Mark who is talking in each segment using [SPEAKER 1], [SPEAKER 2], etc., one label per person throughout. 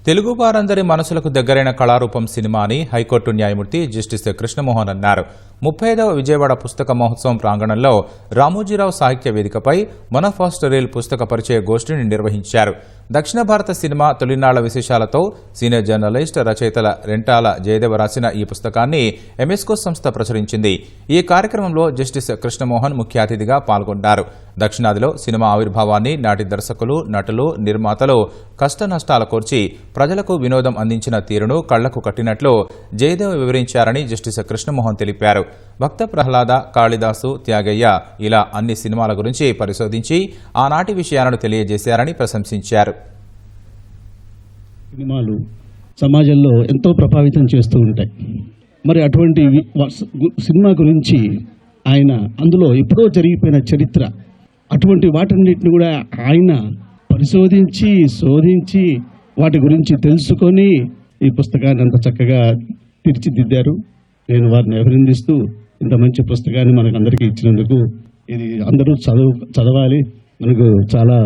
[SPEAKER 1] తెలుగు వారందరి మనసులకు దగ్గరైన కళారూపం సినిమా అని హైకోర్టు న్యాయమూర్తి జస్టిస్ కృష్ణమోహన్ అన్నారు. 35వ విజయవాడ పుస్తక మహోత్సవం ప్రాంగణంలో రామోజీరావు సాహిత్య వేదికపై మన ఫస్ట్ రీల్ పుస్తక పరిచయ గోష్ఠిని నిర్వహించారు. దక్షిణ భారత సినిమా తొలినాళ్ల విశేషాలతో సీనియర్ జర్నలిస్ట్ రచయితల రెంటాల జయదేవ రాసిన ఈ పుస్తకాన్ని ఎంఎస్కో సంస్థ ప్రచురించింది. ఈ కార్యక్రమంలో జస్టిస్ కృష్ణమోహన్ ముఖ్య అతిథిగా పాల్గొన్నారు. దక్షిణాదిలో సినిమా ఆవిర్భావాన్ని నాటి దర్శకులు, నటులు, నిర్మాతలు కష్టనష్టాల కోర్చి ప్రజలకు వినోదం అందించిన తీరును కళ్లకు కట్టినట్లు జయదేవ్ వివరించారని జస్టిస్ కృష్ణమోహన్ తెలిపారు. భక్త ప్రహ్లాద, కాళిదాసు, త్యాగయ్య ఇలా అన్ని సినిమాల గురించి పరిశోధించి ఆనాటి విషయాలను తెలియజేశారని ప్రశంసించారు.
[SPEAKER 2] సినిమాలు సమాజంలో ఎంతో ప్రభావితం చేస్తూ ఉంటాయి. మరి అటువంటి సినిమా గురించి ఆయన అందులో ఎప్పుడో జరిగిపోయిన చరిత్ర అటువంటి వాటన్నిటిని కూడా ఆయన పరిశోధించి శోధించి వాటి గురించి తెలుసుకొని ఈ పుస్తకాన్ని అంత చక్కగా తీర్చిదిద్దారు. నేను వారిని అభినందిస్తూ ఇంత మంచి పుస్తకాన్ని మనకు అందరికీ ఇచ్చినందుకు, ఇది అందరూ చదవాలి. మనకు చాలా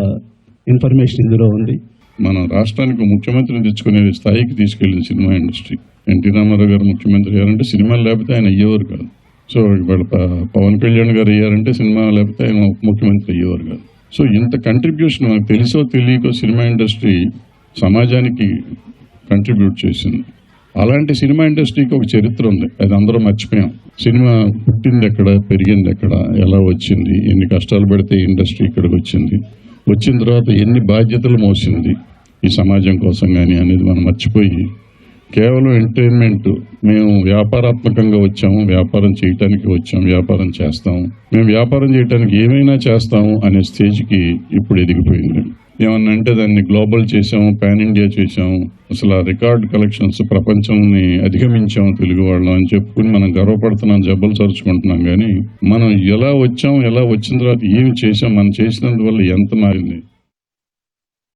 [SPEAKER 2] ఇన్ఫర్మేషన్ ఇందులో ఉంది.
[SPEAKER 3] మన రాష్ట్రానికి ముఖ్యమంత్రిని తెచ్చుకునే స్థాయికి తీసుకెళ్లిన సినిమా ఇండస్ట్రీ. ఎన్టీ రామారావు గారు ముఖ్యమంత్రి అయ్యారంటే సినిమాలు లేకపోతే ఆయన అయ్యేవారు కాదు. సో ఇవాళ పవన్ కళ్యాణ్ గారు అయ్యారంటే సినిమా లేకపోతే ఆయన ముఖ్యమంత్రి అయ్యేవారు కాదు. సో ఇంత కంట్రిబ్యూషన్ మనకు తెలుసో తెలియకో సినిమా ఇండస్ట్రీ సమాజానికి కంట్రిబ్యూట్ చేసింది. అలాంటి సినిమా ఇండస్ట్రీకి ఒక చరిత్ర ఉంది, అది అందరూ మర్చిపోయాం. సినిమా పుట్టింది ఎక్కడ, పెరిగింది ఎక్కడ, ఎలా వచ్చింది, ఎన్ని కష్టాలు పడితే ఇండస్ట్రీ ఇక్కడికి వచ్చింది, వచ్చిన తర్వాత ఎన్ని బాధ్యతలు మోసింది ఈ సమాజం కోసం కానీ అనేది మనం మర్చిపోయి కేవలం ఎంటర్టైన్మెంట్, మేము వ్యాపారాత్మకంగా వచ్చాము, వ్యాపారం చేయటానికి వచ్చాము, వ్యాపారం చేస్తాము, మేము వ్యాపారం చేయడానికి ఏమైనా చేస్తాము అనే స్టేజ్కి ఇప్పుడు ఎదిగిపోయింది. ఏమన్నా అంటే దాన్ని గ్లోబల్ చేసాము, పాన్ ఇండియా చేసాము, అసలు రికార్డ్ కలెక్షన్స్ ప్రపంచాన్ని అధిగమించాము తెలుగు వాళ్ళం అని చెప్పుకుని మనం గర్వపడుతున్నాం, జబ్బలు చరుచుకుంటున్నాం. కానీ మనం ఎలా వచ్చాము, ఎలా వచ్చిన తర్వాత ఏమి చేసాం, మనం చేసినందువల్ల ఎంత మారింది.